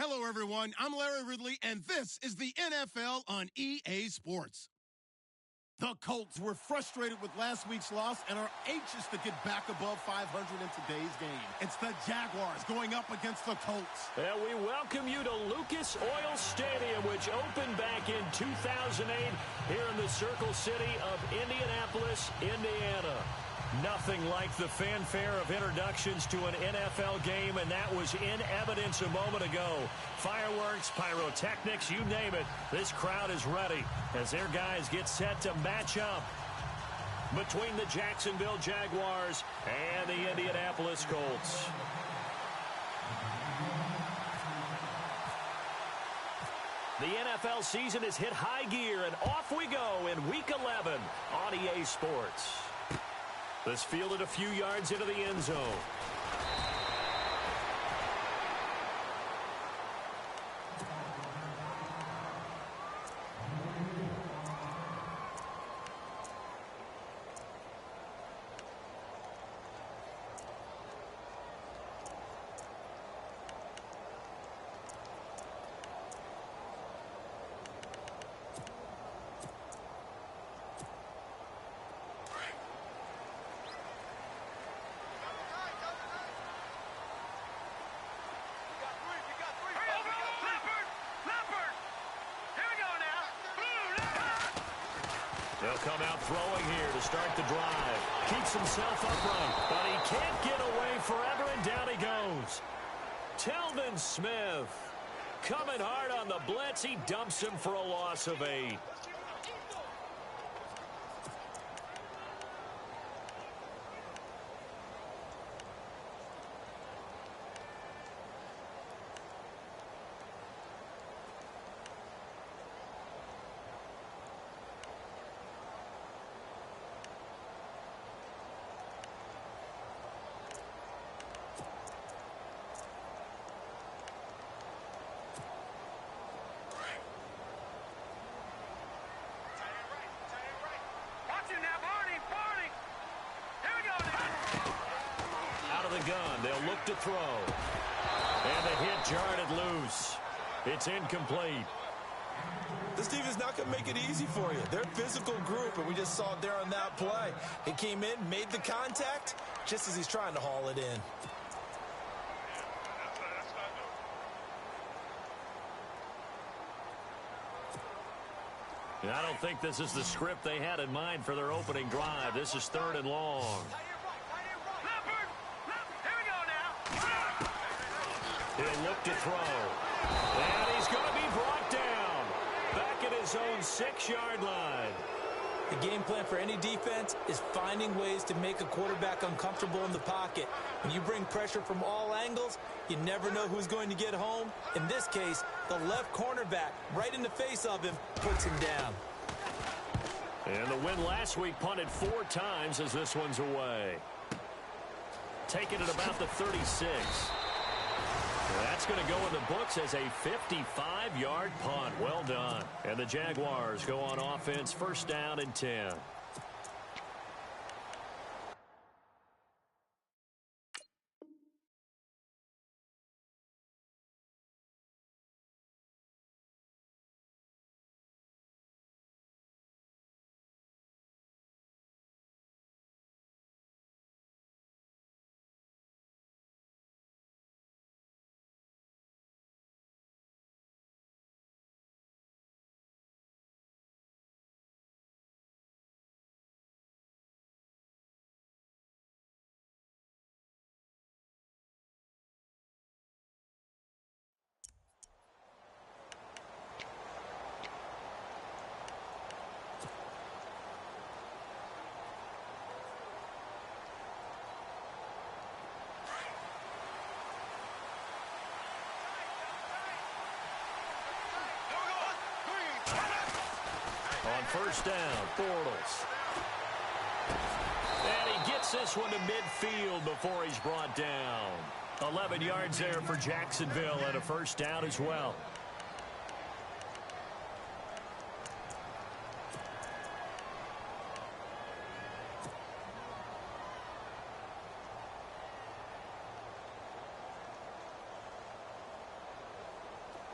Hello, everyone. I'm Larry Ridley, and this is the NFL on EA Sports. The Colts were frustrated with last week's loss and are anxious to get back above 500 in today's game. It's the Jaguars going up against the Colts. And we welcome you to Lucas Oil Stadium, which opened back in 2008 here in the Circle City of Indianapolis, Indiana. Nothing like the fanfare of introductions to an NFL game, and that was in evidence a moment ago. Fireworks, pyrotechnics, you name it. This crowd is ready as their guys get set to match up between the Jacksonville Jaguars and the Indianapolis Colts. The NFL season has hit high gear, and off we go in Week 11 on EA Sports. This fielded a few yards into the end zone. They'll come out throwing here to start the drive. Keeps himself upright, but he can't get away forever, and down he goes. Telvin Smith coming hard on the blitz. He dumps him for a loss of 8. Gun. They'll look to throw. And the hit jarred it loose. It's incomplete. This team is not going to make it easy for you. They're a physical group, and we just saw it there on that play. He came in, made the contact, just as he's trying to haul it in. I don't think this is the script they had in mind for their opening drive. This is 3rd and long. He'll look to throw. And he's going to be brought down. Back at his own 6-yard line. The game plan for any defense is finding ways to make a quarterback uncomfortable in the pocket. When you bring pressure from all angles, you never know who's going to get home. In this case, the left cornerback, right in the face of him, puts him down. And the win last week punted 4 times as this one's away. Taking it about the 36. That's going to go in the books as a 55-yard punt. Well done. And the Jaguars go on offense, 1st down and 10. On 1st down, Bortles. And he gets this one to midfield before he's brought down. 11 yards there for Jacksonville and a 1st down as well.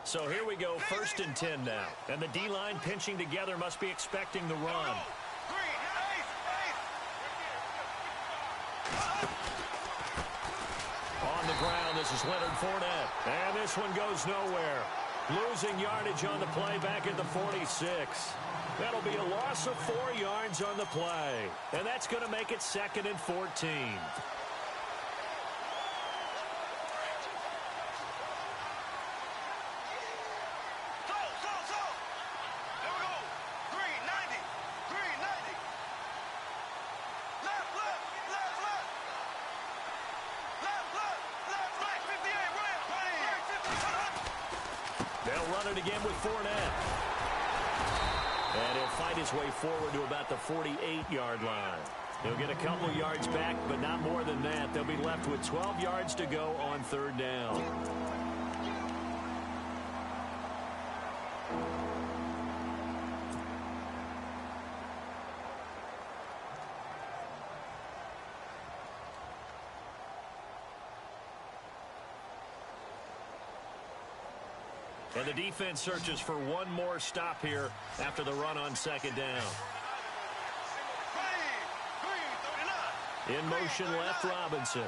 So here we go, 1st and 10 now. And the D-line pinching together must be expecting the run. On the ground, this is Leonard Fournette. And this one goes nowhere. Losing yardage on the play back at the 46. That'll be a loss of 4 yards on the play. And that's going to make it 2nd and 14. They'll run it again with Fournette. And he'll fight his way forward to about the 48-yard line. He'll get a couple yards back, but not more than that. They'll be left with 12 yards to go on 3rd down. And the defense searches for one more stop here after the run on 2nd down. In motion left, Robinson.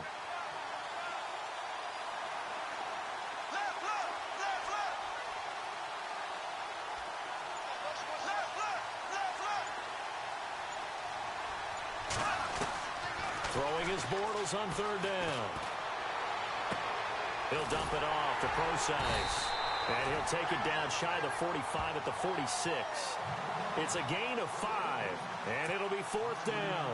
Throwing his Bortles on 3rd down. He'll dump it off to Procise. And he'll take it down shy of the 45 at the 46. It's a gain of 5, and it'll be 4th down.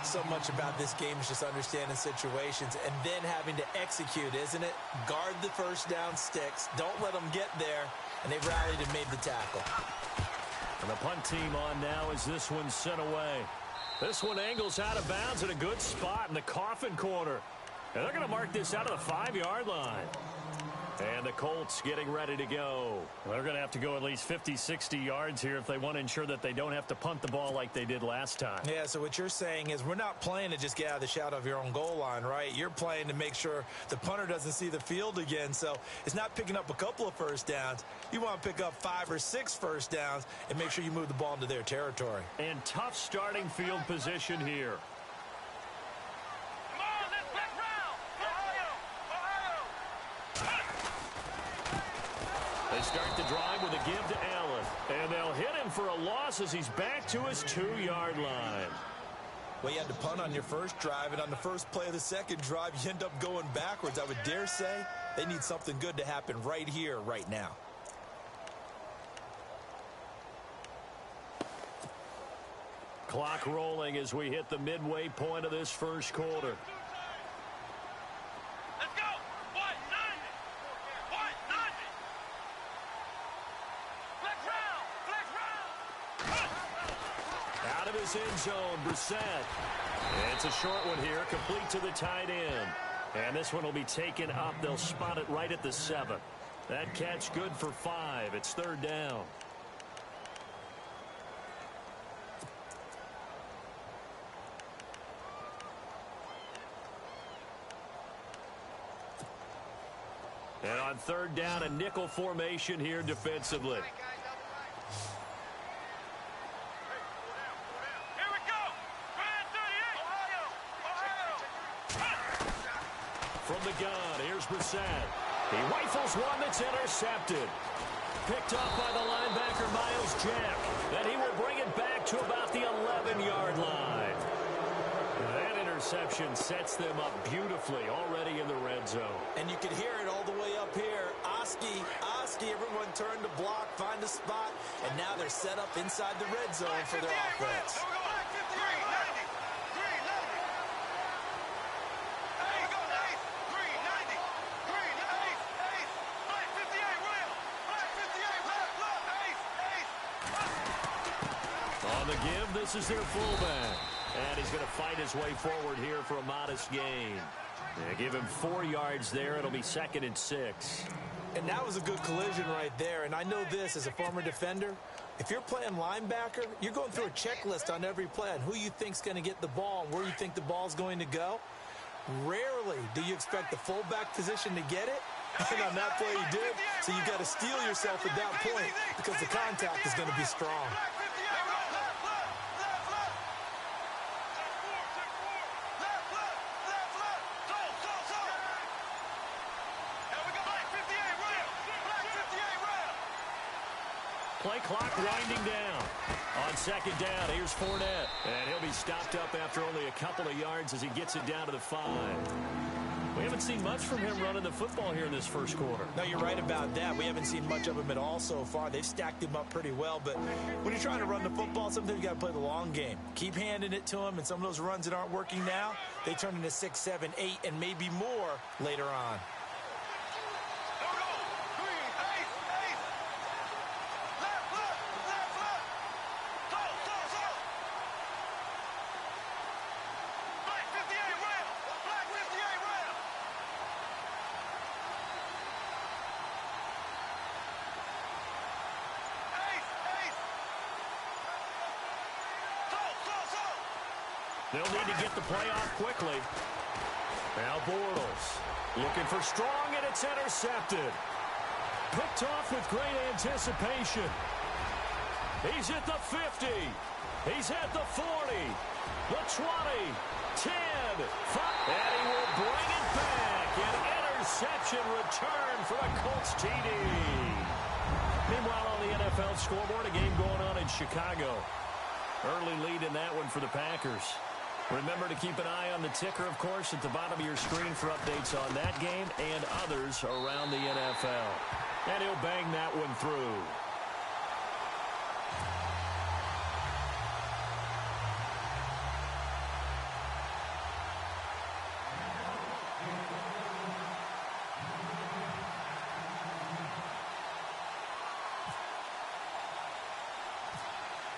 So much about this game is just understanding situations and then having to execute, isn't it? Guard the 1st down sticks. Don't let them get there. And they rallied and made the tackle. And the punt team on now as this one's sent away. This one angles out of bounds at a good spot in the coffin corner. And they're going to mark this out of the 5-yard line. And the Colts getting ready to go. They're going to have to go at least 50, 60 yards here if they want to ensure that they don't have to punt the ball like they did last time. Yeah, so what you're saying is we're not playing to just get out of the shadow of your own goal line, right? You're playing to make sure the punter doesn't see the field again. So it's not picking up a couple of 1st downs. You want to pick up 5 or 6 1st downs and make sure you move the ball into their territory. And tough starting field position here. They start the drive with a give to Allen. And they'll hit him for a loss as he's back to his 2-yard line. Well, you had to punt on your first drive, and on the first play of the second drive, you end up going backwards. I would dare say they need something good to happen right here, right now. Clock rolling as we hit the midway point of this 1st quarter. End zone, Brissett. It's a short one here, complete to the tight end. And this one will be taken up. They'll spot it right at the 7. That catch good for 5. It's 3rd down. And on 3rd down, a nickel formation here defensively. From the gun, here's Brissett. He rifles one that's intercepted. Picked up by the linebacker, Miles Jack. And he will bring it back to about the 11-yard line. That interception sets them up beautifully already in the red zone. And you can hear it all the way up here. Oski, everyone turned to block, find a spot, and now they're set up inside the red zone for their offense. This is their fullback. And he's going to fight his way forward here for a modest gain. Yeah, give him 4 yards there. It'll be 2nd and 6. And that was a good collision right there. And I know this as a former defender. If you're playing linebacker, you're going through a checklist on every play on who you think's going to get the ball and where you think the ball's going to go. Rarely do you expect the fullback position to get it. And on that play, he did. So you got to steel yourself at that point because the contact is going to be strong. Play clock winding down. On second down, here's Fournette. And he'll be stopped up after only a couple of yards as he gets it down to the 5. We haven't seen much from him running the football here in this first quarter. No, you're right about that. We haven't seen much of him at all so far. They've stacked him up pretty well. But when you're trying to run the football, sometimes you got to play the long game. Keep handing it to him, and some of those runs that aren't working now, they turn into 6, 7, 8, and maybe more later on. They'll need to get the play off quickly. Now Bortles looking for strong, and it's intercepted. Picked off with great anticipation. He's at the 50. He's at the 40. The 20. 10. 5. And he will bring it back. An interception return for the Colts TD. Meanwhile, on the NFL scoreboard, a game going on in Chicago. Early lead in that one for the Packers. Remember to keep an eye on the ticker, of course, at the bottom of your screen for updates on that game and others around the NFL. And he'll bang that one through.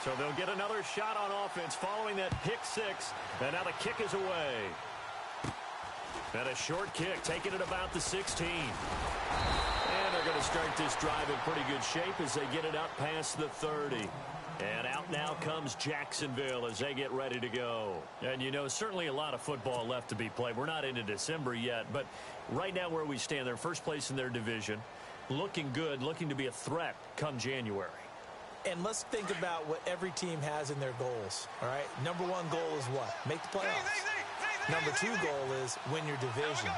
So they'll get another shot on offense following that pick 6. And now the kick is away. And a short kick, taking it about the 16. And they're going to start this drive in pretty good shape as they get it up past the 30. And out now comes Jacksonville as they get ready to go. And, you know, certainly a lot of football left to be played. We're not into December yet, but right now where we stand, they're first place in their division. Looking good, looking to be a threat come January. And let's think about what every team has in their goals, all right? Number 1 goal is what? Make the playoffs. Number 2 goal is win your division.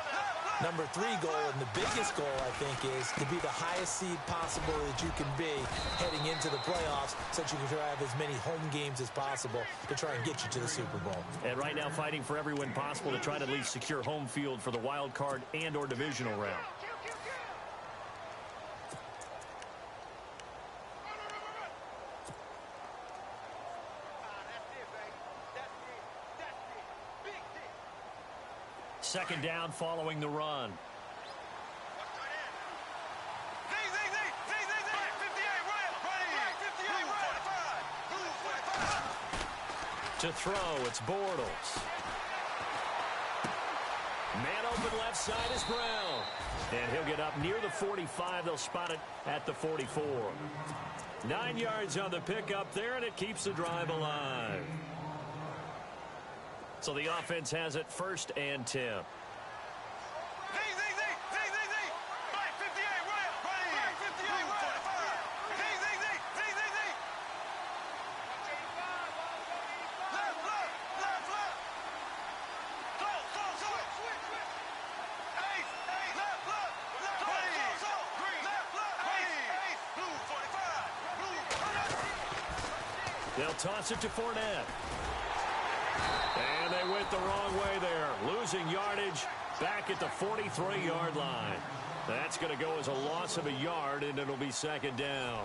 Number 3 goal, and the biggest goal, I think, is to be the highest seed possible that you can be heading into the playoffs so that you can try to have as many home games as possible to try and get you to the Super Bowl. And right now fighting for every win possible to try to at least secure home field for the wild card and or divisional round. Second down following the run. To throw, it's Bortles. Man open left side is Brown. And he'll get up near the 45. They'll spot it at the 44. 9 yards on the pickup there, and it keeps the drive alive. So the offense has it 1st and 10. They'll toss it to Fournette. And they went the wrong way there. Losing yardage back at the 43-yard line. That's going to go as a loss of a yard, and it'll be second down.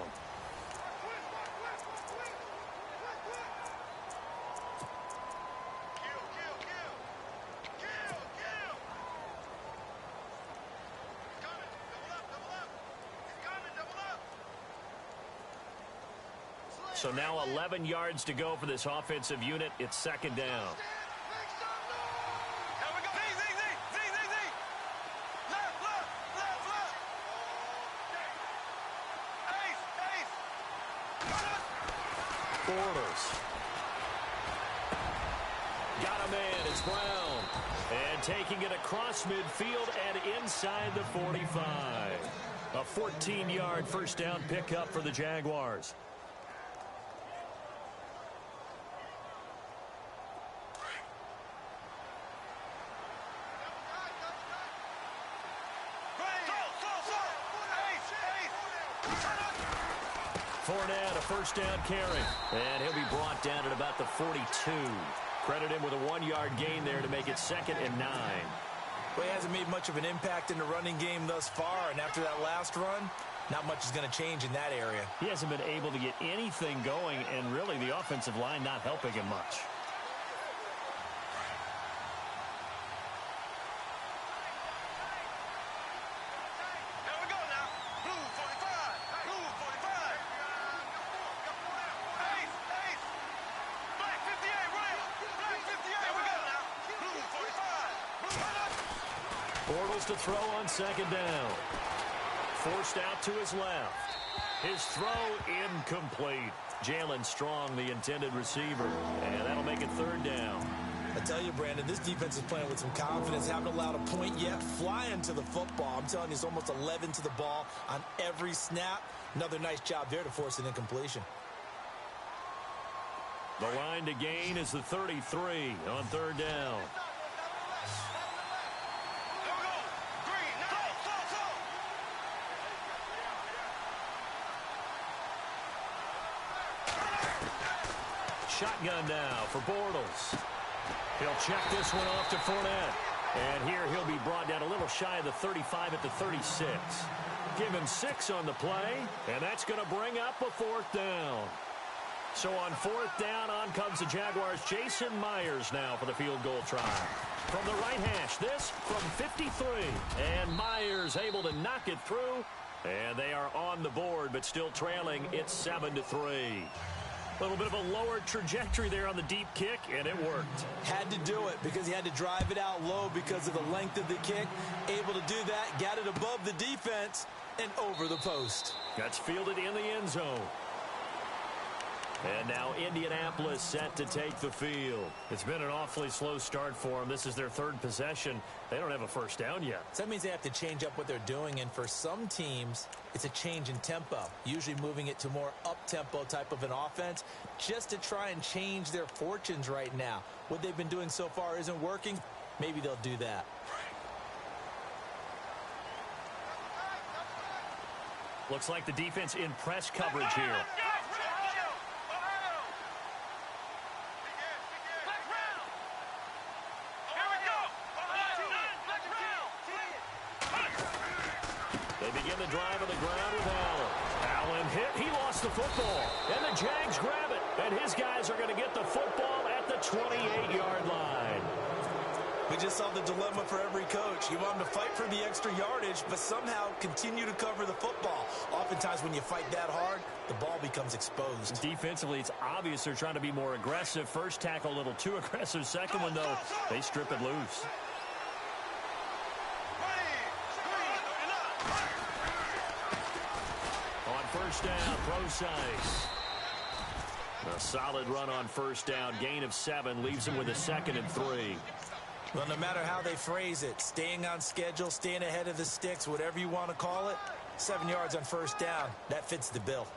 So now 11 yards to go for this offensive unit. It's second down. Bortles. Got a man. It's Brown. And taking it across midfield and inside the 45. A 14-yard first down pickup for the Jaguars. Fournette, a first down carry. And he'll be brought down at about the 42. Credit him with a 1-yard gain there to make it 2nd and 9. Well, he hasn't made much of an impact in the running game thus far, and after that last run, not much is going to change in that area. He hasn't been able to get anything going, and really the offensive line not helping him much. To throw on 2nd down. Forced out to his left. His throw incomplete. Jalen Strong, the intended receiver. And that'll make it 3rd down. I tell you, Brandon, this defense is playing with some confidence. Haven't allowed a point yet. Flying to the football. I'm telling you, it's almost 11 to the ball on every snap. Another nice job there to force an incompletion. The line to gain is the 33 on 3rd down. Shotgun now for Bortles. He'll check this one off to Fournette. And here he'll be brought down a little shy of the 35 at the 36. Give him 6 on the play, and that's going to bring up a 4th down. So on 4th down, on comes the Jaguars' Jason Myers now for the field goal try. From the right hash, this from 53. And Myers able to knock it through. And they are on the board, but still trailing. It's 7-3. A little bit of a lower trajectory there on the deep kick, and it worked. Had to do it because he had to drive it out low because of the length of the kick. Able to do that, got it above the defense and over the post. That's fielded in the end zone. And now Indianapolis set to take the field. It's been an awfully slow start for them. This is their 3rd possession. They don't have a first down yet. So that means they have to change up what they're doing, and for some teams, it's a change in tempo, usually moving it to more up-tempo type of an offense just to try and change their fortunes right now. What they've been doing so far isn't working. Maybe they'll do that. Looks like the defense in press coverage here. Drive on the ground with Allen. Allen hit. He lost the football. And the Jags grab it. And his guys are going to get the football at the 28-yard line. We just saw the dilemma for every coach. You want them to fight for the extra yardage, but somehow continue to cover the football. Oftentimes when you fight that hard, the ball becomes exposed. Defensively, it's obvious they're trying to be more aggressive. First tackle a little too aggressive. Second one, though, they strip it loose. First down, Procise. A solid run on first down. Gain of 7 leaves him with a 2nd and 3. Well, no matter how they phrase it, staying on schedule, staying ahead of the sticks, whatever you want to call it, 7 yards on first down, that fits the bill.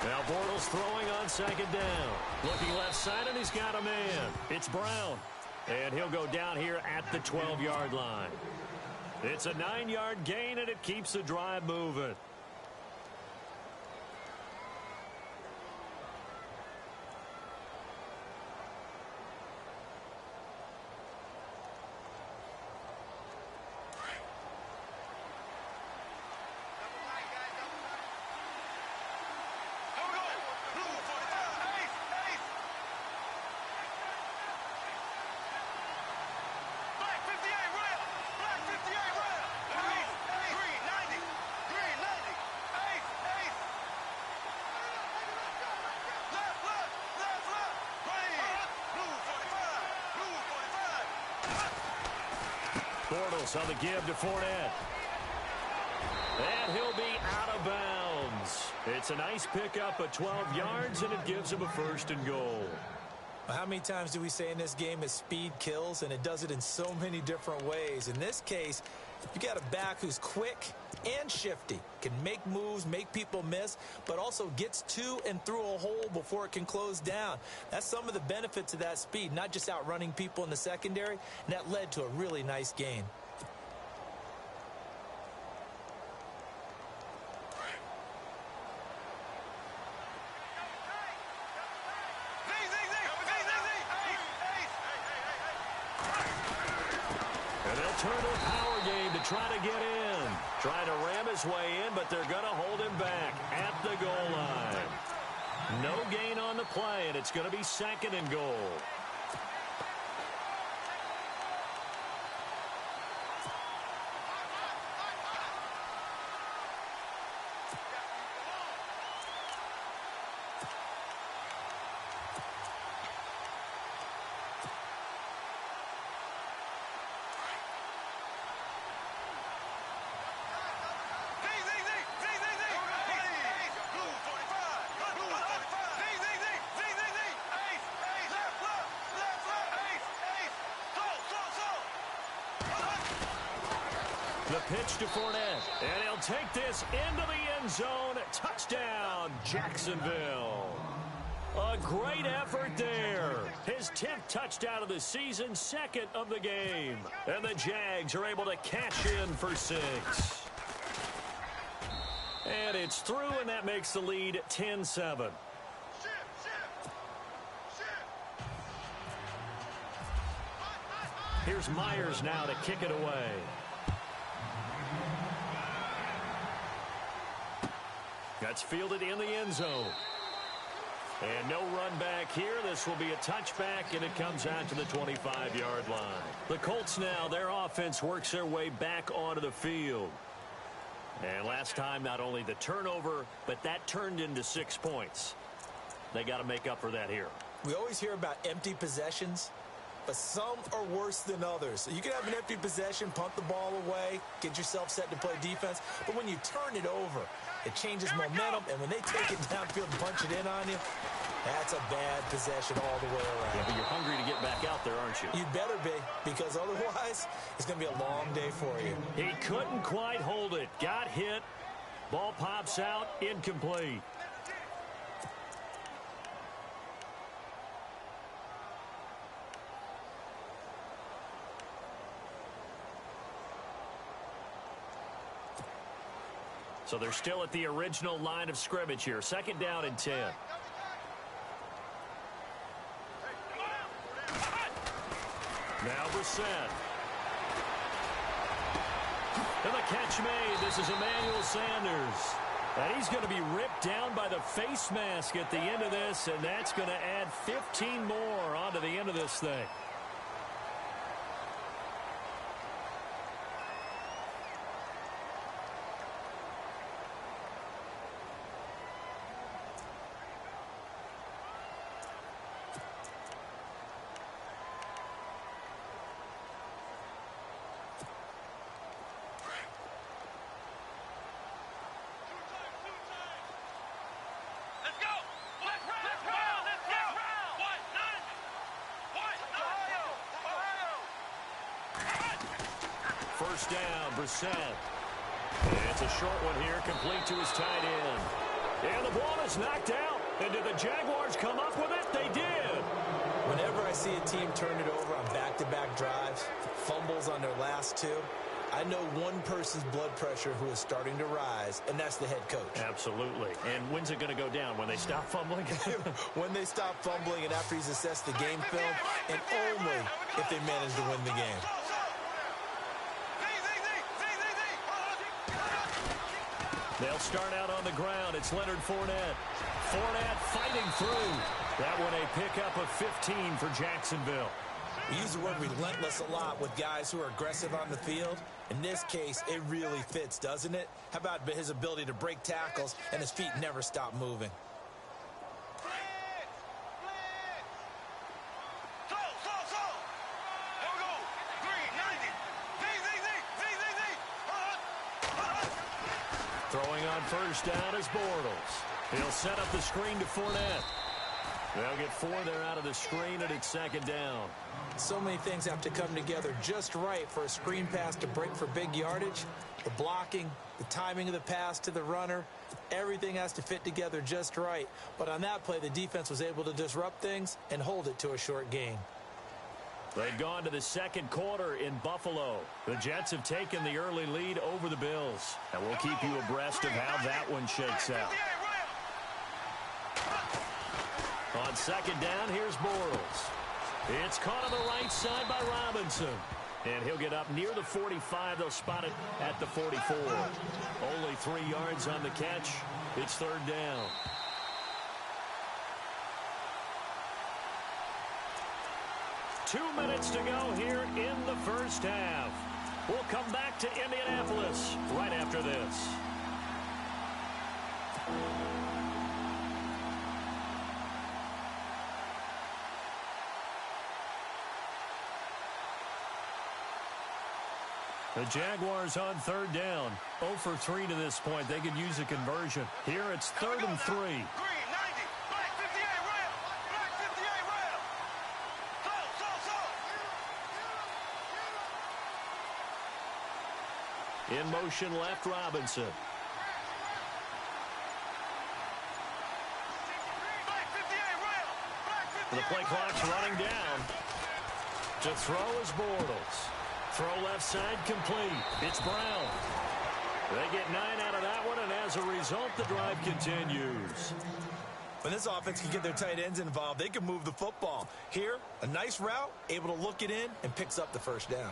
Now Bortles throwing on 2nd down. Looking left side, and he's got a man. It's Brown. And he'll go down here at the 12-yard line. It's a 9-yard gain, and it keeps the drive moving. Bortles on the give to Fournette. And he'll be out of bounds. It's a nice pickup of 12 yards, and it gives him a 1st and goal. How many times do we say in this game that speed kills, and it does it in so many different ways? In this case, you got a back who's quick and shifty, can make moves, make people miss, but also gets to and through a hole before it can close down. That's some of the benefits of that speed, not just outrunning people in the secondary, and that led to a really nice gain. Turn to a power game to try to get in. Trying to ram his way in, but they're going to hold him back at the goal line. No gain on the play, and it's going to be 2nd and goal. The pitch to Fournette, and he'll take this into the end zone. Touchdown, Jacksonville. A great effort there. His 10th touchdown of the season, 2nd of the game. And the Jags are able to cash in for 6. And it's through, and that makes the lead 10-7. Here's Myers now to kick it away. That's fielded in the end zone. And no run back here. This will be a touchback, and it comes out to the 25-yard line. The Colts now, their offense works their way back onto the field. And last time, not only the turnover, but that turned into 6 points. They got to make up for that here. We always hear about empty possessions, but some are worse than others. So you can have an empty possession, punt the ball away, get yourself set to play defense. But when you turn it over, it changes momentum, and when they take it downfield and punch it in on you, that's a bad possession all the way around. Yeah, but you're hungry to get back out there, aren't you? You'd better be, because otherwise it's going to be a long day for you. He couldn't quite hold it. Got hit. Ball pops out. Incomplete. So they're still at the original line of scrimmage here. 2nd down and 10. Now Brissett. And the catch made. This is Emmanuel Sanders. And he's going to be ripped down by the face mask at the end of this, and that's going to add 15 more onto the end of this thing. First down, Brissett. It's a short one here, complete to his tight end. And the ball is knocked out. And did the Jaguars come up with it? They did. Whenever I see a team turn it over on back-to-back drives, fumbles on their last 2, I know one person's blood pressure who is starting to rise, and that's the head coach. Absolutely. And when's it going to go down? When they stop fumbling? When they stop fumbling and after he's assessed the game film, and only if they manage to win the game. They'll start out on the ground. It's Leonard Fournette. Fournette fighting through. That one a pickup of 15 for Jacksonville. We use the word relentless a lot with guys who are aggressive on the field. In this case, it really fits, doesn't it? How about his ability to break tackles and his feet never stop moving? Throwing on first down is Bortles. He'll set up the screen to Fournette. They'll get 4 there out of the screen, and it's second down. So many things have to come together just right for a screen pass to break for big yardage. The blocking, the timing of the pass to the runner, everything has to fit together just right. But on that play, the defense was able to disrupt things and hold it to a short gain. They've gone to the second quarter in Buffalo. The Jets have taken the early lead over the Bills. And we'll keep you abreast of how that one shakes out. On second down, here's Bortles. It's caught on the right side by Robinson. And he'll get up near the 45. They'll spot it at the 44. Only 3 yards on the catch. It's third down. Two minutes to go here in the first half. We'll come back to Indianapolis right after this. The Jaguars on third down. 0 for 3 to this point. They could use a conversion. Here it's 3rd and 3. In motion left, Robinson. The play clock's running down. To throw is Bortles. Throw left side complete. It's Brown. They get 9 out of that one, and as a result, the drive continues. When this offense can get their tight ends involved, they can move the football. Here, a nice route, able to look it in, and picks up the first down.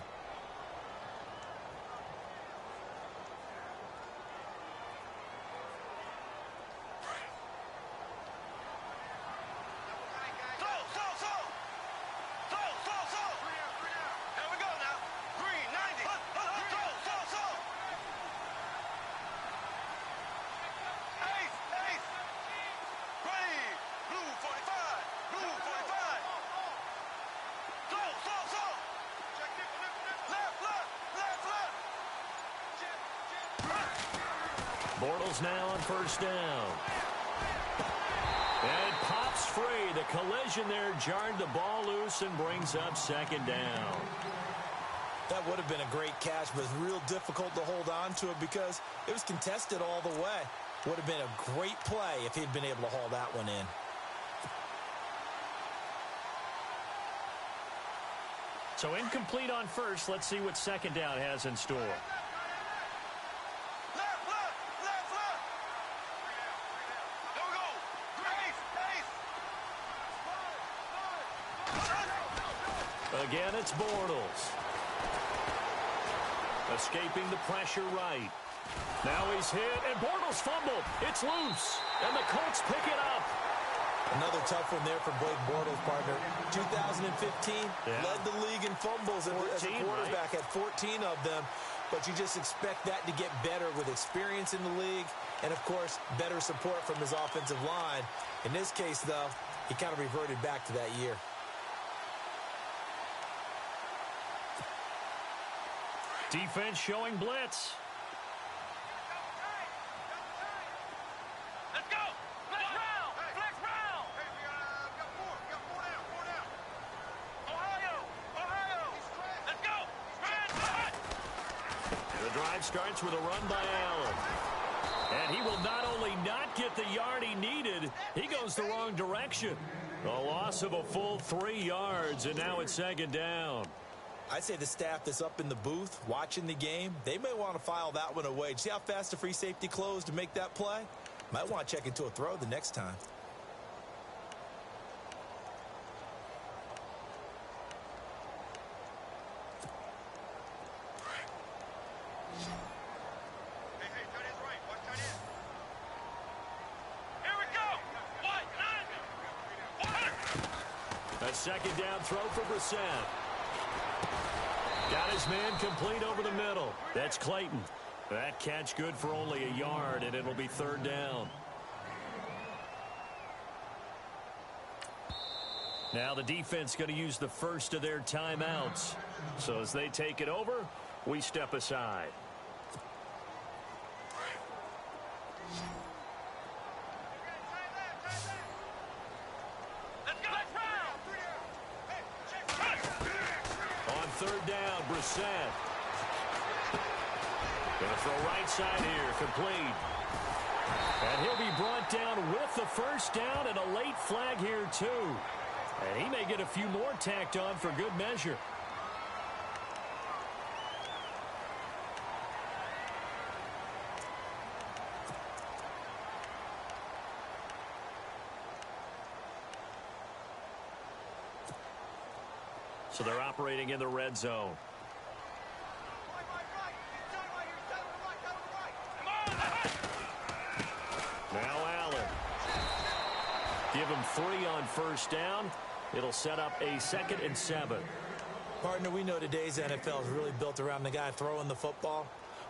Bortles now on first down. And it pops free. The collision there jarred the ball loose and brings up second down. That would have been a great catch, but it's real difficult to hold on to it because it was contested all the way. Would have been a great play if he'd been able to haul that one in. So incomplete on first. Let's see what second down has in store. Again, it's Bortles. Escaping the pressure right. Now he's hit, and Bortles fumbled. It's loose, and the Colts pick it up. Another tough one there for Blake Bortles, partner. 2015, led the league in fumbles as a quarterback, had 14 of them. But you just expect that to get better with experience in the league and, of course, better support from his offensive line. In this case, though, he kind of reverted back to that year. Defense showing blitz. Let's go! Flex round! Flex round! Hey, we got four down. Ohio! Let's go! The drive starts with a run by Allen. And he will not only not get the yard he needed, he goes the wrong direction. A loss of a full 3 yards, and now it's second down. I'd say the staff that's up in the booth watching the game, they may want to file that one away. See how fast the free safety closed to make that play? Might want to check into a throw the next time. Hey, tight end's right. Watch tight end. Here we go! A second down throw for Brissett. Got his man complete over the middle. That's Clayton. That catch good for only a yard, and it'll be third down. Now the defense going to use the first of their timeouts. So as they take it over, we step aside. third down. Brissett. Going to throw right side here. Complete. And he'll be brought down with the first down and a late flag here, too. And he may get a few more tacked on for good measure. So they're operating in the red zone. Now Allen. Give him 3 on first down. It'll set up a 2nd and 7. Partner, we know today's NFL is really built around the guy throwing the football.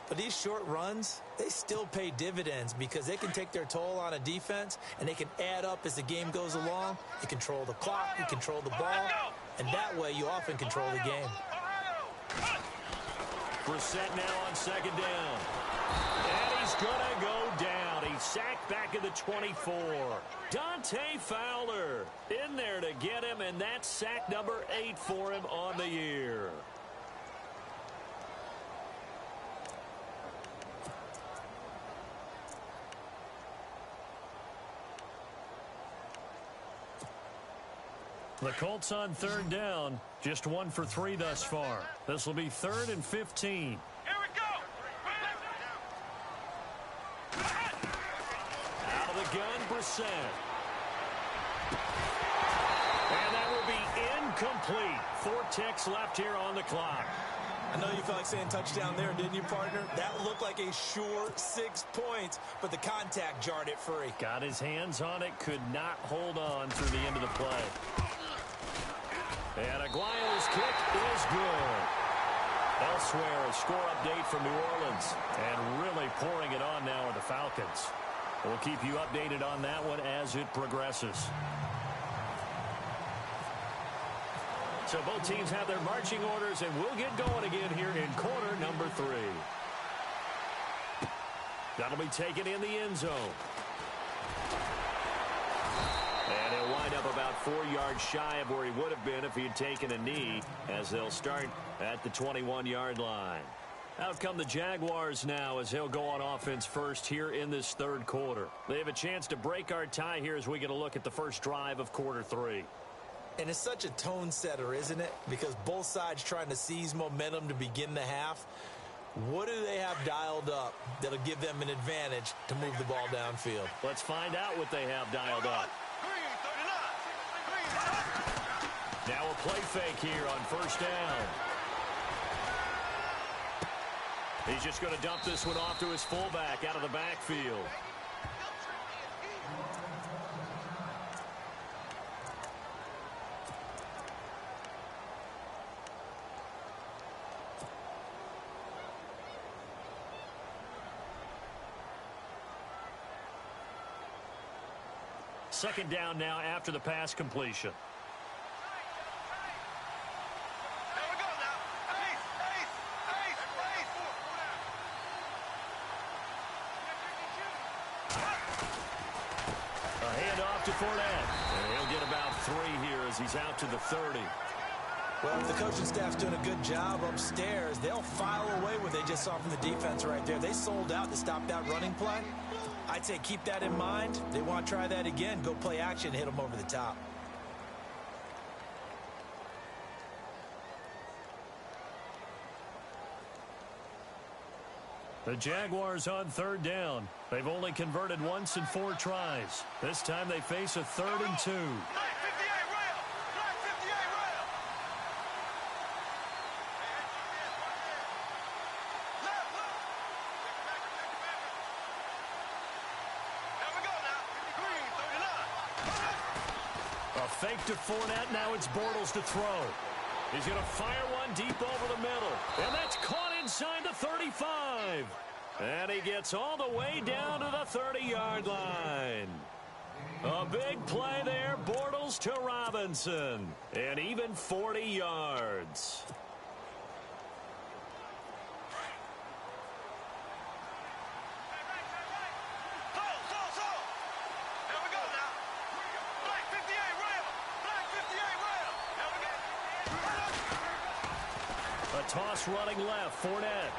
But these short runs, they still pay dividends because they can take their toll on a defense and they can add up as the game goes along. You control the clock, you control the ball, and that way you often control the game. Brissett now on 2nd down. And he's going to go down. He's sacked back at the 24. Dante Fowler in there to get him, and that's sack number 8 for him on the year. The Colts on 3rd down, just 1 for 3 thus far. This will be 3rd and 15. Here we go. Out of the gun, Brissett. And that will be incomplete. 4 ticks left here on the clock. I know you felt like saying touchdown there, didn't you, partner? That looked like a sure 6 points, but the contact jarred it free. Got his hands on it, could not hold on through the end of the play. And Aguayo's kick is good. Elsewhere, a score update from New Orleans. And really pouring it on now are the Falcons. We'll keep you updated on that one as it progresses. So both teams have their marching orders, and we'll get going again here in quarter number 3. That'll be taken in the end zone. And he'll wind up about 4 yards shy of where he would have been if he had taken a knee, as they'll start at the 21-yard line. Out come the Jaguars now as they'll go on offense first here in this 3rd quarter. They have a chance to break our tie here as we get a look at the first drive of quarter 3. And it's such a tone setter, isn't it? Because both sides trying to seize momentum to begin the half. What do they have dialed up that'll give them an advantage to move the ball downfield? Let's find out what they have dialed up. Now a play fake here on first down. He's just going to dump this one off to his fullback out of the backfield. Second down now after the pass completion. A handoff to Fournette. And he'll get about 3 here as he's out to the 30. Well, if the coaching staff's doing a good job upstairs, they'll file away what they just saw from the defense right there. They sold out to stop that running play. I'd say keep that in mind. They want to try that again. Go play action, hit them over the top. The Jaguars on 3rd down. They've only converted once in 4 tries. This time they face a 3rd and 2. Fake to Fournette. Now it's Bortles to throw. He's going to fire one deep over the middle. And that's caught inside the 35. And he gets all the way down to the 30-yard line. A big play there. Bortles to Robinson. And even 40 yards. A toss running left, Fournette.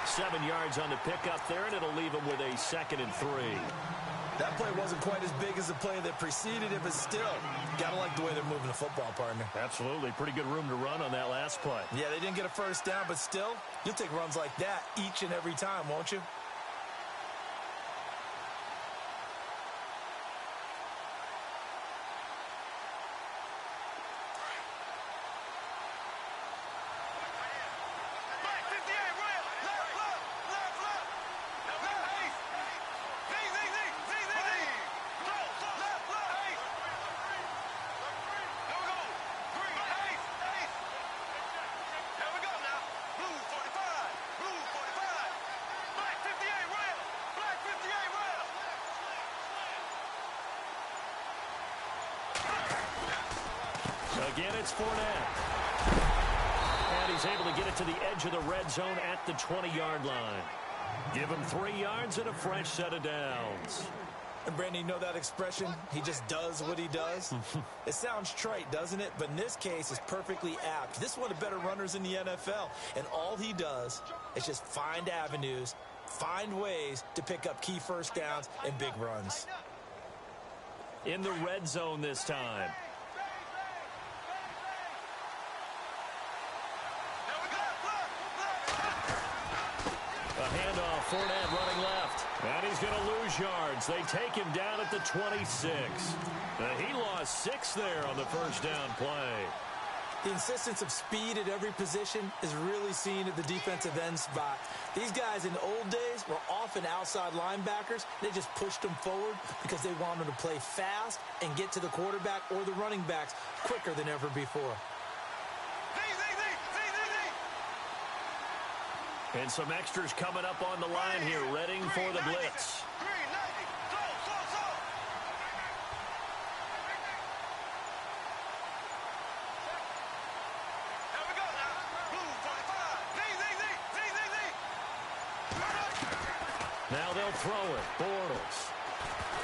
7 yards on the pickup there, and it'll leave him with a 2nd and 3. That play wasn't quite as big as the play that preceded it, but still, gotta like the way they're moving the football, partner. Absolutely. Pretty good room to run on that last play. Yeah, they didn't get a first down, but still, you'll take runs like that each and every time, won't you? Again, it's Fournette. And he's able to get it to the edge of the red zone at the 20-yard line. Give him 3 yards and a fresh set of downs. And, Brandon, you know that expression? He just does what he does? It sounds trite, doesn't it? But in this case, it's perfectly apt. This is one of the better runners in the NFL. And all he does is just find avenues, find ways to pick up key first downs and big runs. In the red zone this time. Fournette running left. And he's going to lose yards. They take him down at the 26. He lost 6 there on the first down play. The insistence of speed at every position is really seen at the defensive end spot. These guys in the old days were often outside linebackers. They just pushed them forward because they wanted to play fast and get to the quarterback or the running backs quicker than ever before. And some extras coming up on the line here, readying for the blitz. Now they'll throw it. Bortles.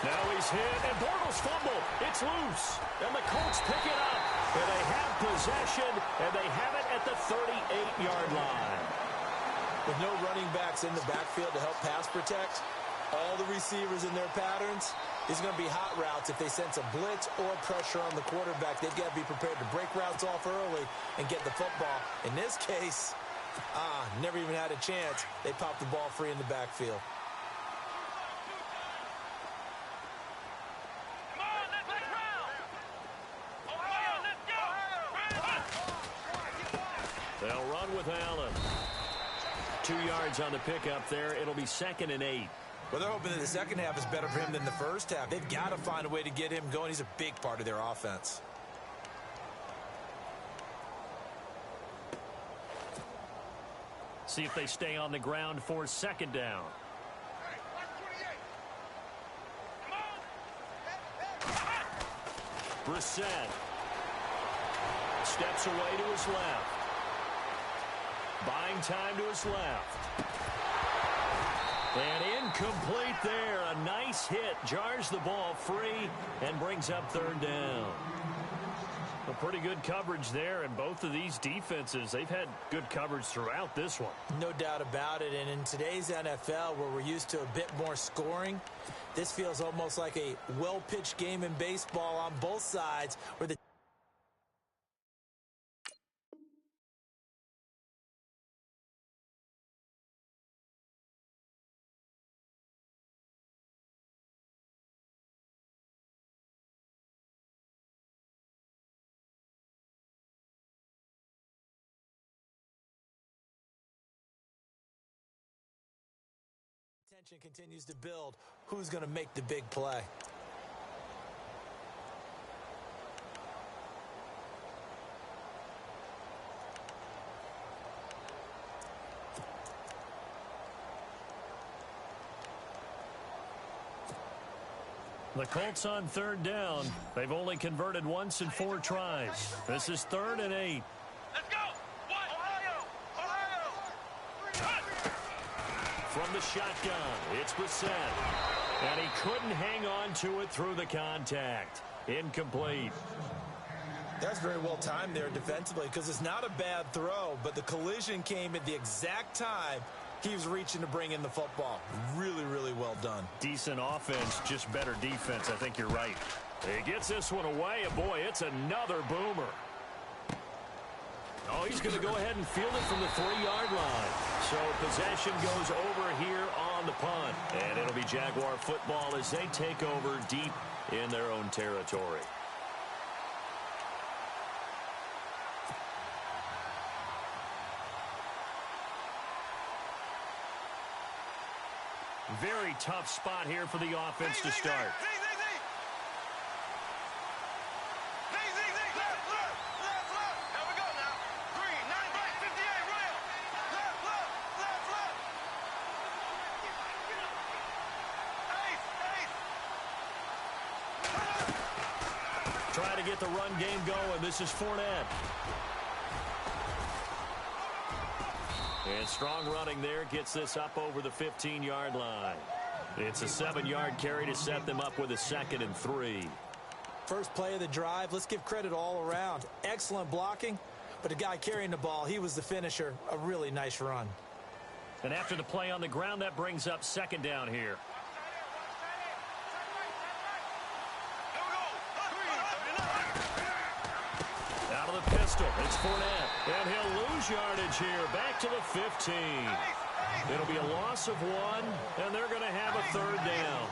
Now he's hit, and Bortles fumble. It's loose, and the Colts pick it up. And they have possession, and they have it at the 38-yard line. With no running backs in the backfield to help pass protect, all the receivers in their patterns, these are going to be hot routes if they sense a blitz or pressure on the quarterback. They've got to be prepared to break routes off early and get the football. In this case, never even had a chance. They popped the ball free in the backfield. They'll run with Allen. 2 yards on the pickup there. It'll be 2nd and 8. Well, they're hoping that the second half is better for him than the first half. They've got to find a way to get him going. He's a big part of their offense. See if they stay on the ground for 2nd down. Brissett steps away to his left. Buying time to his left. And incomplete there. A nice hit. Jars the ball free and brings up 3rd down. A pretty good coverage there, and both of these defenses, they've had good coverage throughout this one. No doubt about it. And in today's NFL, where we're used to a bit more scoring, this feels almost like a well-pitched game in baseball on both sides, where the tension continues to build. Who's going to make the big play? The Colts on 3rd down. They've only converted once in 4 tries. This is 3rd and 8. Let's go! Ohio! From the shotgun, it's Brissett. And he couldn't hang on to it through the contact. Incomplete. That's very well timed there defensively because it's not a bad throw, but the collision came at the exact time he was reaching to bring in the football. Really, really well done. Decent offense, just better defense. I think you're right. He gets this one away, and boy, it's another boomer. Oh, he's going to go ahead and field it from the 3-yard line. So possession goes over here on the punt. And it'll be Jaguar football as they take over deep in their own territory. Very tough spot here for the offense to start. Trying to get the run game going. This is Fournette. And strong running there gets this up over the 15-yard line. It's a 7-yard carry to set them up with a 2nd and 3. First play of the drive, let's give credit all around. Excellent blocking, but the guy carrying the ball, he was the finisher. A really nice run. And after the play on the ground, that brings up 2nd down here. Out of the pistol, it's Fournette. And he'll lose yardage here, back to the 15. It'll be a loss of 1, and they're going to have a 3rd down.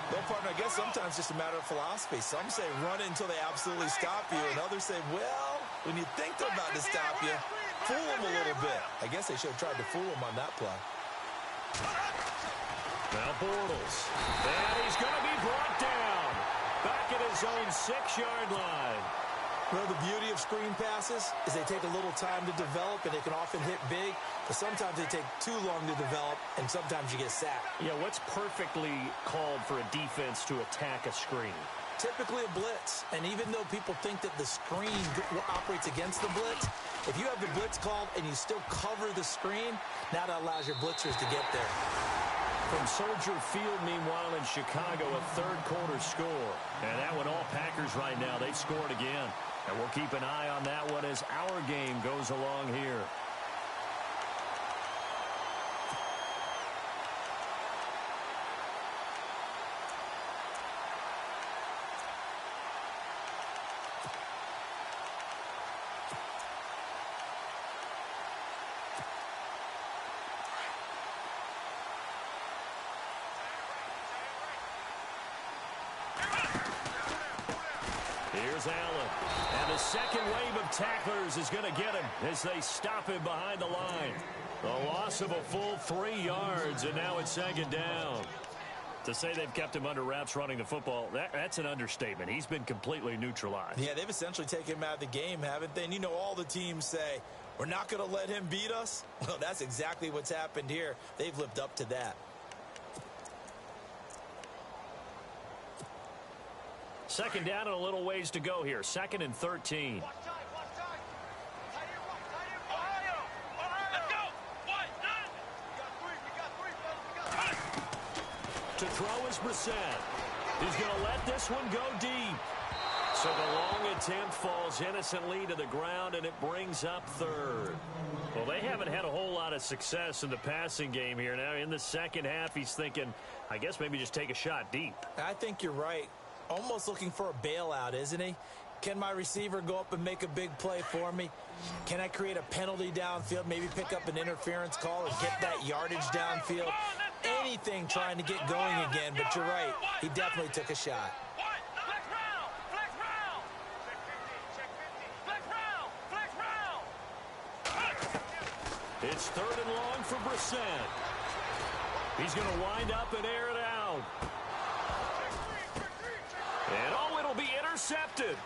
Well, partner, I guess sometimes it's just a matter of philosophy. Some say run it until they absolutely stop you, and others say, well, when you think they're about to stop you, fool them a little bit. I guess they should have tried to fool them on that play. Now Bortles. And he's going to be brought down. Back at his own 6-yard line. Well, the beauty of screen passes is they take a little time to develop, and they can often hit big, but sometimes they take too long to develop, and sometimes you get sacked. Yeah, what's perfectly called for a defense to attack a screen? Typically a blitz, and even though people think that the screen operates against the blitz, if you have the blitz called and you still cover the screen, now that allows your blitzers to get there. From Soldier Field, meanwhile, in Chicago, a 3rd-quarter score. And that one, all Packers right now. They've scored again. And we'll keep an eye on that one as our game goes along here. Here's Allen. And the second wave of tacklers is going to get him as they stop him behind the line. A loss of a full 3 yards, and now it's 2nd down. To say they've kept him under wraps running the football, that's an understatement. He's been completely neutralized. Yeah, they've essentially taken him out of the game, haven't they? And you know all the teams say, we're not going to let him beat us. Well, that's exactly what's happened here. They've lived up to that. 2nd down and a little ways to go here. 2nd and 13. To throw is Brissett. He's going to let this one go deep. So the long attempt falls innocently to the ground, and it brings up 3rd. Well, they haven't had a whole lot of success in the passing game here. Now, in the second half, he's thinking, I guess maybe just take a shot deep. I think you're right. Almost looking for a bailout, isn't he? Can my receiver go up and make a big play for me? Can I create a penalty downfield, maybe pick up an interference call and get that yardage downfield? Anything trying to get going again, but you're right. He definitely took a shot. It's 3rd and long for Brissett. He's going to wind up and air it out. And oh, it'll be intercepted.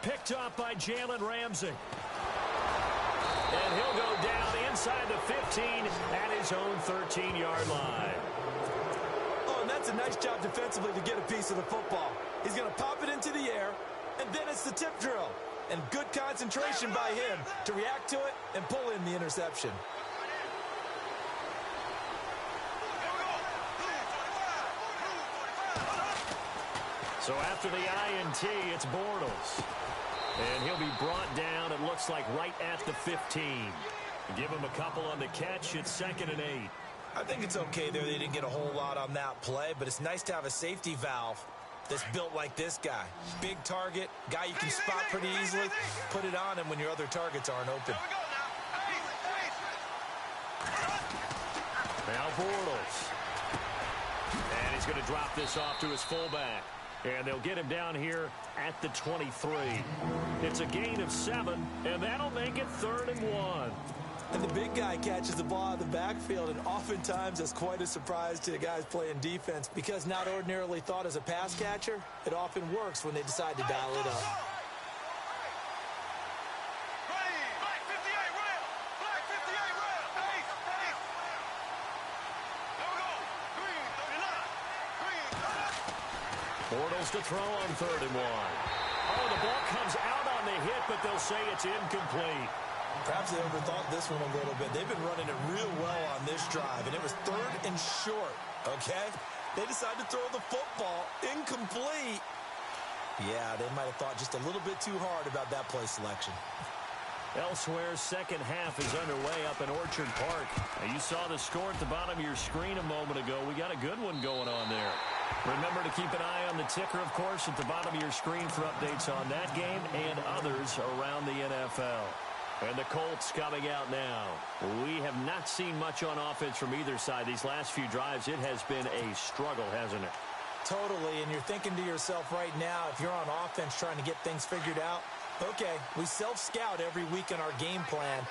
Picked up by Jalen Ramsey. And he'll go down inside the 15 at his own 13-yard line. Oh, and that's a nice job defensively to get a piece of the football. He's going to pop it into the air, and then it's the tip drill. And good concentration by him to react to it and pull in the interception. So after the INT, it's Bortles. And he'll be brought down, it looks like, right at the 15. Give him a couple on the catch. It's 2nd and 8. I think it's okay there. They didn't get a whole lot on that play, but it's nice to have a safety valve that's built like this guy. Big target, guy you can spot pretty easily. Put it on him when your other targets aren't open. Now Bortles. And he's going to drop this off to his fullback. And they'll get him down here at the 23. It's a gain of 7, and that'll make it 3rd and 1. And the big guy catches the ball out of the backfield, and oftentimes that's quite a surprise to the guys playing defense because not ordinarily thought as a pass catcher, it often works when they decide to dial it up. Bortles to throw on 3rd and 1. Oh, the ball comes out on the hit, but they'll say it's incomplete. Perhaps they overthought this one a little bit. They've been running it real well on this drive, and it was 3rd and short, okay? They decided to throw the football incomplete. Yeah, they might have thought just a little bit too hard about that play selection. Elsewhere, second half is underway up in Orchard Park. Now, you saw the score at the bottom of your screen a moment ago. We got a good one going on there. Remember to keep an eye on the ticker, of course, at the bottom of your screen for updates on that game and others around the NFL. And the Colts coming out now. We have not seen much on offense from either side. These last few drives, it has been a struggle, hasn't it? Totally, and you're thinking to yourself right now, if you're on offense trying to get things figured out, okay, we self-scout every week in our game plan.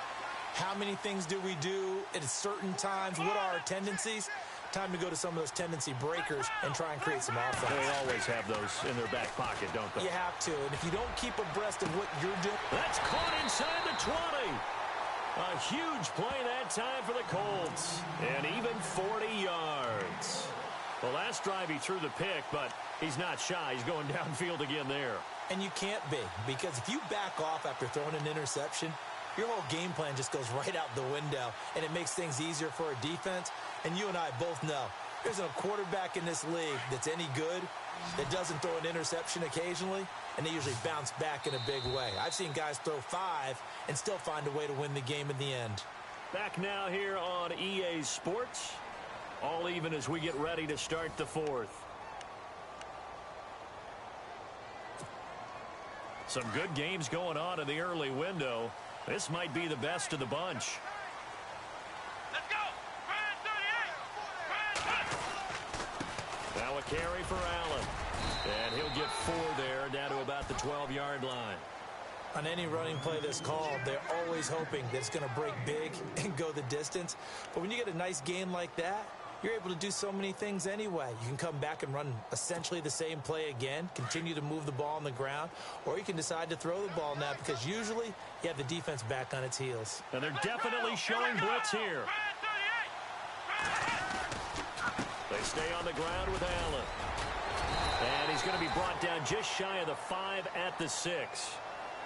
How many things do we do at certain times? What are our tendencies? Time to go to some of those tendency breakers and try and create some offense. They always have those in their back pocket, don't they? You have to, and if you don't keep abreast of what you're doing. That's caught inside the 20. A huge play that time for the Colts. And even 40 yards. Well, last drive he threw the pick, but he's not shy. He's going downfield again there. And you can't be, because if you back off after throwing an interception, your whole game plan just goes right out the window, and it makes things easier for a defense. And you and I both know there's a quarterback in this league that's any good that doesn't throw an interception occasionally, and they usually bounce back in a big way. I've seen guys throw 5 and still find a way to win the game in the end. Back now here on EA Sports. All even as we get ready to start the 4th. Some good games going on in the early window. This might be the best of the bunch. Let's go! Now a carry for Allen. And he'll get 4 there, down to about the 12-yard line. On any running play that's called, they're always hoping that it's going to break big and go the distance. But when you get a nice game like that, you're able to do so many things anyway. You can come back and run essentially the same play again, continue to move the ball on the ground, or you can decide to throw the ball now because usually you have the defense back on its heels. And they're definitely showing blitz here. They stay on the ground with Allen. And he's going to be brought down just shy of the 5 at the 6.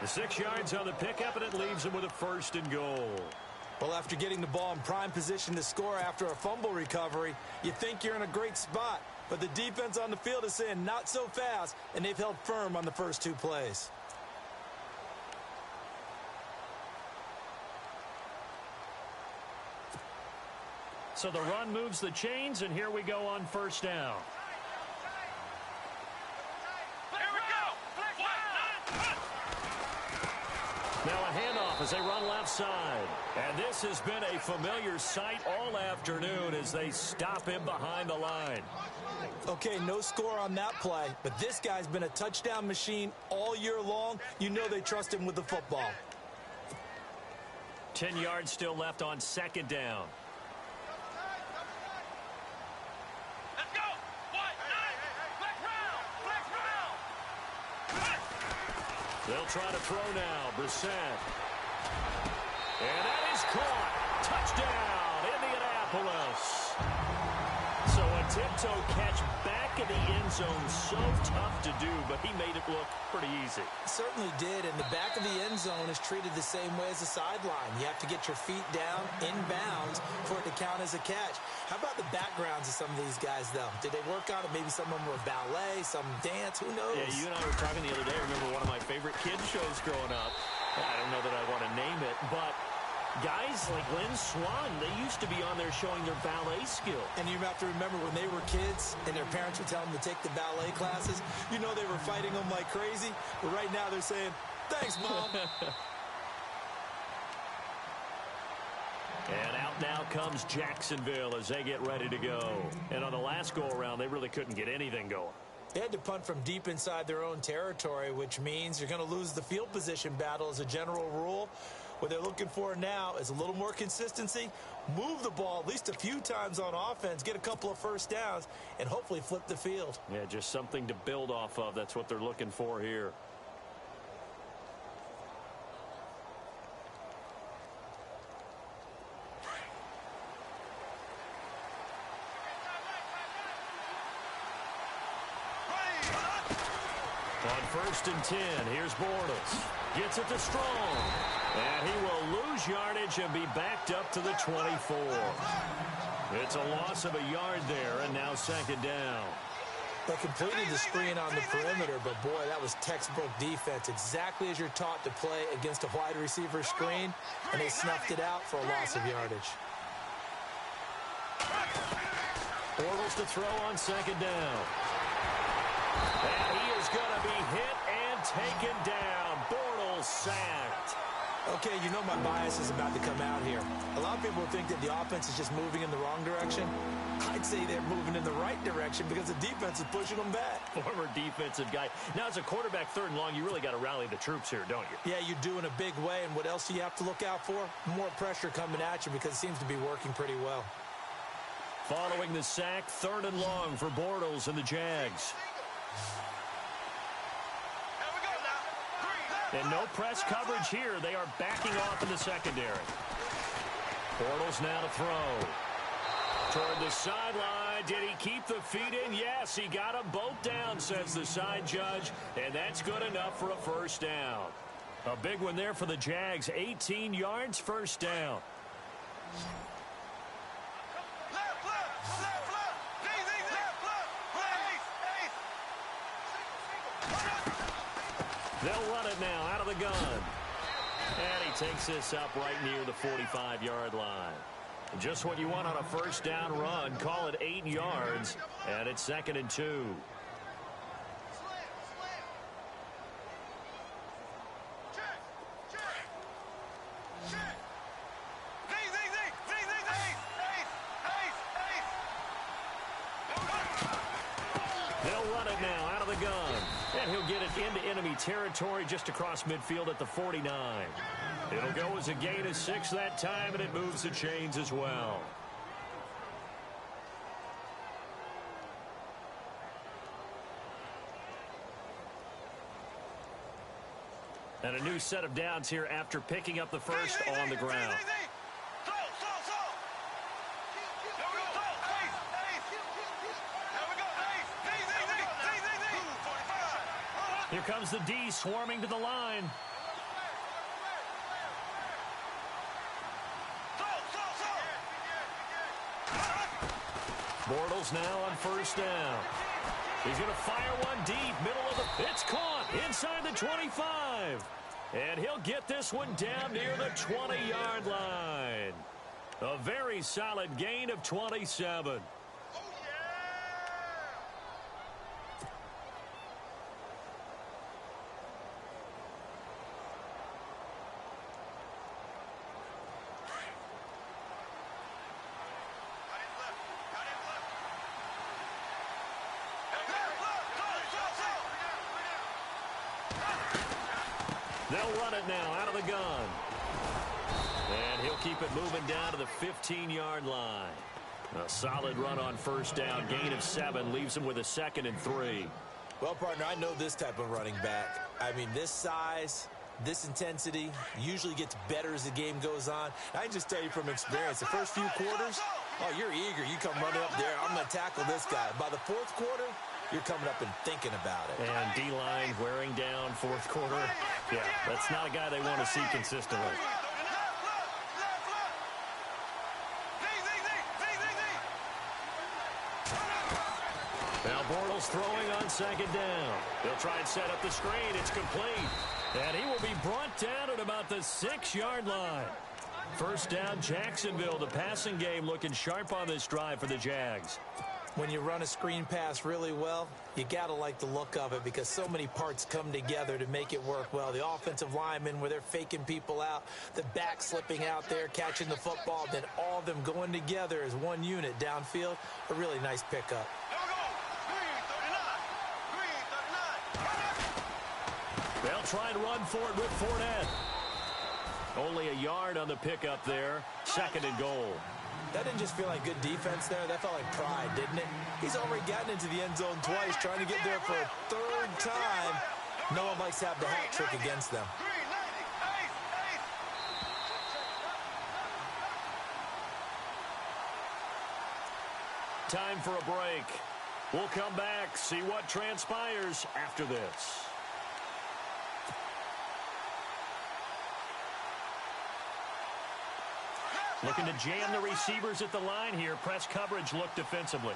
The 6 yards on the pickup, and it leaves him with a 1st and goal. Well, after getting the ball in prime position to score after a fumble recovery, you think you're in a great spot. But the defense on the field is saying not so fast, and they've held firm on the first 2 plays. So the run moves the chains, and here we go on 1st down. Now a handoff as they run left side. And this has been a familiar sight all afternoon as they stop him behind the line. Okay, no score on that play, but this guy's been a touchdown machine all year long. You know they trust him with the football. 10 yards still left on 2nd down. Let's go! Flex round! They'll try to throw now. Brissett. And that is caught. Touchdown, Indianapolis. So a tiptoe catch back in the end zone. So tough to do, but he made it look pretty easy. Certainly did, and the back of the end zone is treated the same way as the sideline. You have to get your feet down in bounds for it to count as a catch. How about the backgrounds of some of these guys, though? Did they work on it? Maybe some of them were ballet, some dance, who knows? Yeah, you and I were talking the other day. I remember one of my favorite kids shows growing up. I don't know that I want to name it, but guys like Lynn Swan, they used to be on there showing their ballet skill. And you have to remember when they were kids and their parents would tell them to take the ballet classes, you know they were fighting them like crazy. But right now they're saying, thanks, Mom. And out now comes Jacksonville as they get ready to go. And on the last go-around, they really couldn't get anything going. They had to punt from deep inside their own territory, which means you're going to lose the field position battle as a general rule. What they're looking for now is a little more consistency, move the ball at least a few times on offense, get a couple of first downs, and hopefully flip the field. Yeah, just something to build off of. That's what they're looking for here. On 1st and 10, here's Bortles. Gets it to Strong. And he will lose yardage and be backed up to the 24. It's a loss of a yard there, and now 2nd down. They completed the screen on the perimeter, but boy, that was textbook defense. Exactly as you're taught to play against a wide receiver screen, and they snuffed it out for a loss of yardage. Bortles to throw on 2nd down. And he is going to be hit and taken down. Bortles sacked. Okay, you know my bias is about to come out here. A lot of people think that the offense is just moving in the wrong direction. I'd say they're moving in the right direction because the defense is pushing them back. Former defensive guy. Now, as a quarterback 3rd and long, you really got to rally the troops here, don't you? Yeah, you do in a big way. And what else do you have to look out for? More pressure coming at you because it seems to be working pretty well. Following the sack, 3rd and long for Bortles and the Jags. And no press coverage here. They are backing off in the secondary. Bortles now to throw. Toward the sideline. Did he keep the feet in? Yes, he got them both down, says the side judge. And that's good enough for a 1st down. A big one there for the Jags. 18 yards, 1st down. They'll run it now out of the gun. And he takes this up right near the 45-yard line. Just what you want on a 1st down run. Call it 8 yards. And it's 2nd and 2. They'll run it now out of the gun. And he'll get it into enemy territory just across midfield at the 49. It'll go as a gain of 6 that time, and it moves the chains as well. And a new set of downs here after picking up the first on the ground. Here comes the D swarming to the line. Bortles now on 1st down. He's going to fire one deep, middle of the... It's caught inside the 25. And he'll get this one down near the 20-yard line. A very solid gain of 27. They'll run it now out of the gun. And he'll keep it moving down to the 15-yard line. A solid run on 1st down. Gain of 7 leaves him with a 2nd and 3. Well, partner, I know this type of running back. I mean, this size, this intensity usually gets better as the game goes on. I can just tell you from experience, the first few quarters, Oh, you're eager. You come running up there. I'm going to tackle this guy. By the fourth quarter, you're coming up and thinking about it. And D-line wearing down fourth quarter. Yeah, that's not a guy they want to see consistently. Now Bortles throwing on second down. They'll try and set up the screen. It's complete. And he will be brought down at about the 6-yard line. First down, Jacksonville. The passing game looking sharp on this drive for the Jags. When you run a screen pass really well, you got to like the look of it because so many parts come together to make it work well. The offensive linemen, where they're faking people out, the back slipping out there, catching the football, then all of them going together as one unit downfield. A really nice pickup. They'll try and run for it with Fournette. Only a yard on the pickup there. Second and goal. That didn't just feel like good defense there. That felt like pride, didn't it? He's already gotten into the end zone twice, trying to get there for a third time. No one likes to have the hat trick against them. Time for a break. We'll come back, see what transpires after this. Looking to jam the receivers at the line here. Press coverage look defensively.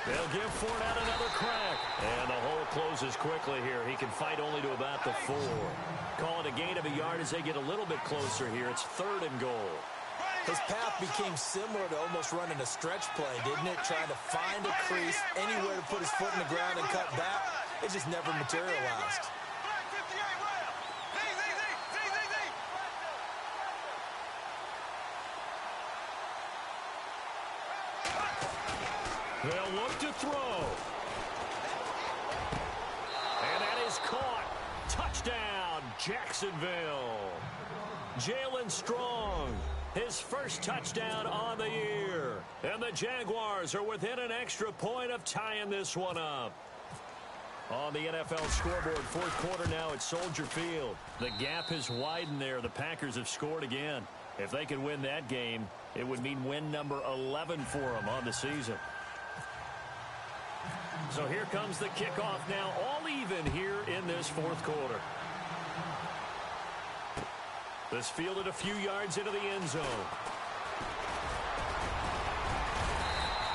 They'll give Fournette another crack. And the hole closes quickly here. He can fight only to about the 4. Call it a gain of a yard as they get a little bit closer here. It's third and goal. His path became similar to almost running a stretch play, didn't it? Trying to find a crease, anywhere to put his foot in the ground and cut back. It just never materialized. They'll look to throw. And that is caught. Touchdown, Jacksonville. Jalen Strong, his first touchdown on the year. And the Jaguars are within an extra point of tying this one up. On the NFL scoreboard, fourth quarter now at Soldier Field. The gap has widened there. The Packers have scored again. If they could win that game, it would mean win number 11 for them on the season. So here comes the kickoff now, all even here in this fourth quarter. This fielded a few yards into the end zone.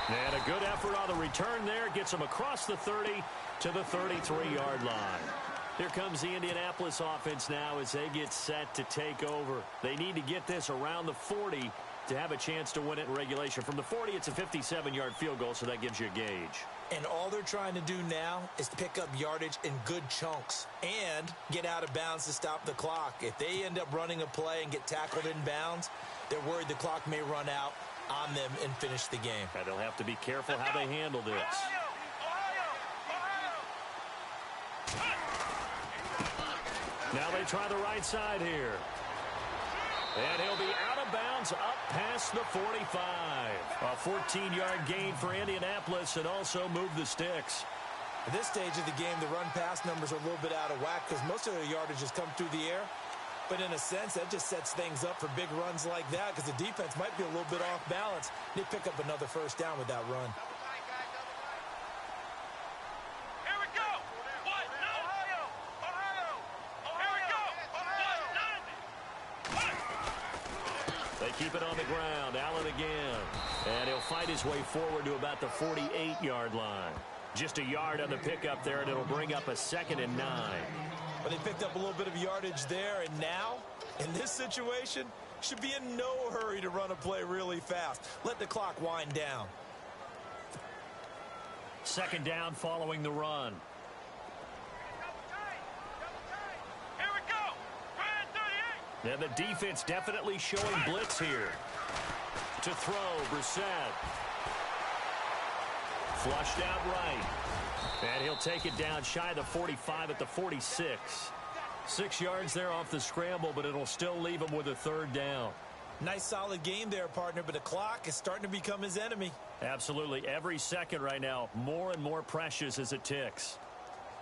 And a good effort on the return there. Gets them across the 30 to the 33-yard line. Here comes the Indianapolis offense now as they get set to take over. They need to get this around the 40 to have a chance to win it in regulation. From the 40, it's a 57-yard field goal, so that gives you a gauge. And all they're trying to do now is pick up yardage in good chunks and get out of bounds to stop the clock. If they end up running a play and get tackled in bounds, they're worried the clock may run out on them and finish the game. And they'll have to be careful how they handle this. Now they try the right side here. And he'll be out of bounds up past the 45. A 14-yard gain for Indianapolis and also move the sticks. At this stage of the game, the run-pass numbers are a little bit out of whack because most of their yardage has come through the air. But in a sense, that just sets things up for big runs like that because the defense might be a little bit off balance. They pick up another first down with that run. Keep it on the ground. Allen again. And he'll fight his way forward to about the 48-yard line. Just a yard on the pickup there, and it'll bring up a 2nd and 9. But they picked up a little bit of yardage there, and now, in this situation, should be in no hurry to run a play really fast. Let the clock wind down. Second down following the run. And the defense definitely showing blitz here. To throw, Brissett. Flushed out right. And he'll take it down shy of the 45 at the 46. 6 yards there off the scramble, but it'll still leave him with a third down. Nice solid game there, partner, but the clock is starting to become his enemy. Absolutely. Every second right now, more and more precious as it ticks.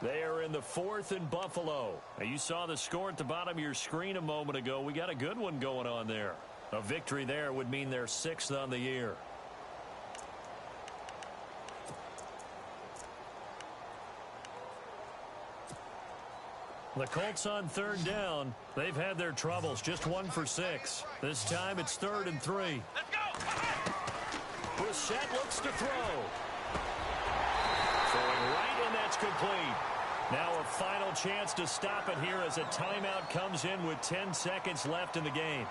They are in the 4th and Buffalo. Now, you saw the score at the bottom of your screen a moment ago. We got a good one going on there. A victory there would mean they're 6th on the year. The Colts on 3rd down. They've had their troubles. Just 1 for 6. This time it's 3rd and 3. Let's go. Brissett looks to throw. Throwing right, and that's complete. Now a final chance to stop it here as a timeout comes in with 10 seconds left in the game.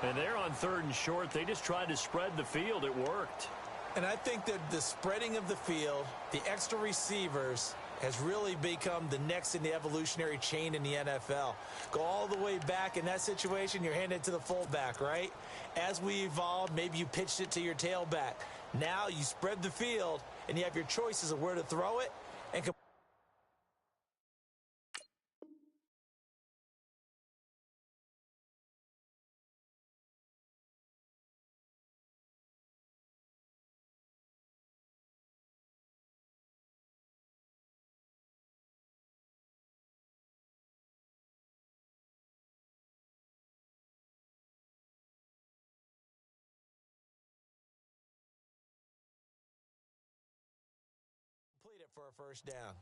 And they're on 3rd and short. They just tried to spread the field. It worked. And I think that the spreading of the field, the extra receivers, has really become the next in the evolutionary chain in the NFL. Go all the way back in that situation, you're handed to the fullback, right? As we evolved, maybe you pitched it to your tailback. Now you spread the field, and you have your choices of where to throw it. And complete it for a first down.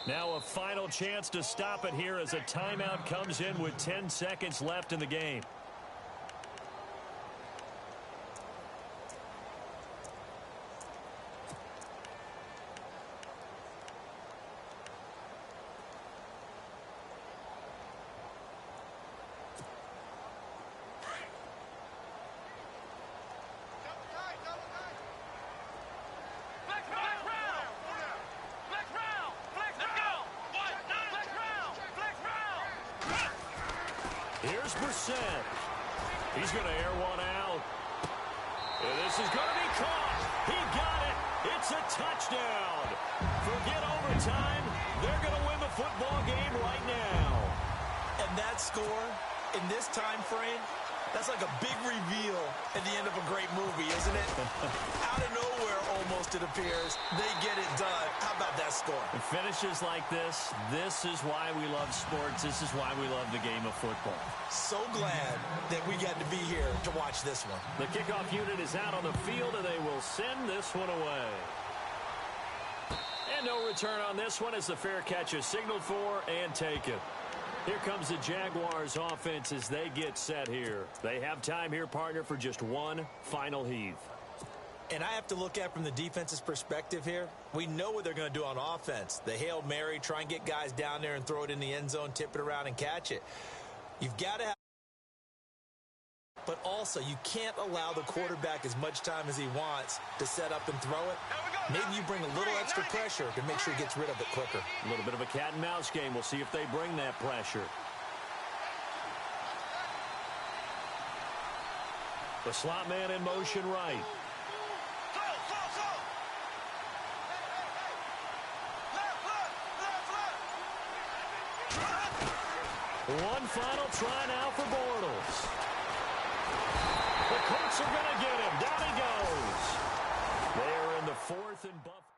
Now a final chance to stop it here as a timeout comes in with 10 seconds left in the game. Here's Brissett. He's going to air one out. And this is going to be caught. He got it. It's a touchdown. Forget overtime. They're going to win the football game right now. And that score in this time frame, that's like a big reveal at the end of a great movie, isn't it? Out of nowhere, almost, it appears. They get it done. How about that score? And finishes like this is why we love sports. This is why we love the game of football. So glad that we got to be here to watch this one. The kickoff unit is out on the field, and they will send this one away. And no return on this one as the fair catch is signaled for and taken. Here comes the Jaguars offense as they get set here. They have time here, partner, for just one final heave. And I have to look at from the defense's perspective here. We know what they're going to do on offense. The Hail Mary, try and get guys down there and throw it in the end zone, tip it around and catch it. You've got to have, but also you can't allow the quarterback as much time as he wants to set up and throw it. Maybe you bring a little extra pressure to make sure he gets rid of it quicker. A little bit of a cat and mouse game. We'll see if they bring that pressure. The slot man in motion right. One final try now for Bortles. The Colts are going to get him. Down he goes. They are in the 4th and Buffalo.